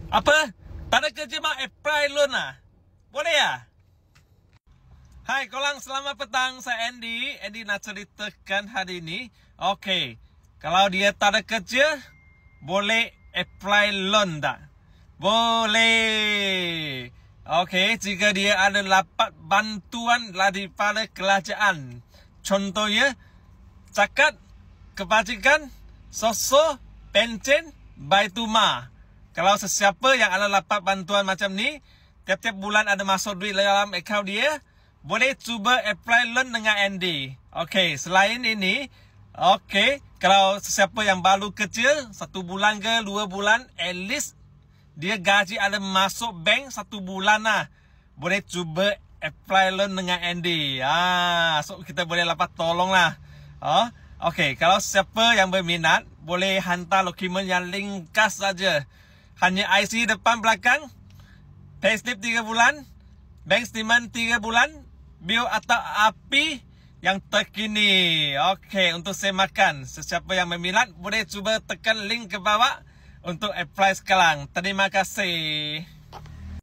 Apa? Tak ada kerja mak apply loan lah? Boleh ya? Hai korang, selamat petang. Saya Andy. Andy nak ceritakan hari ini. Okey, kalau dia tak ada kerja, boleh apply loan tak? Boleh. Okey, jika dia ada dapat bantuan daripada kerajaan. Contohnya, zakat, kebajikan, sosok, pencen, baitulmal. Kalau sesiapa yang ada dapat bantuan macam ni, tiap-tiap bulan ada masuk duit dalam akaun dia, boleh cuba apply loan dengan Andy. Okey, selain ini, okey, kalau sesiapa yang baru kerja, 1 bulan ke 2 bulan, at least dia gaji ada masuk bank 1 bulan lah. Boleh cuba apply loan dengan Andy. So kita boleh dapat tolong lah. Okey, kalau siapa yang berminat, boleh hantar dokumen yang ringkas saja. Hanya IC depan belakang, payslip 3 bulan, bank statement 3 bulan, bil atau api yang terkini. Okey, untuk semakan. Sesiapa yang berminat, boleh cuba tekan link ke bawah untuk apply sekarang. Terima kasih.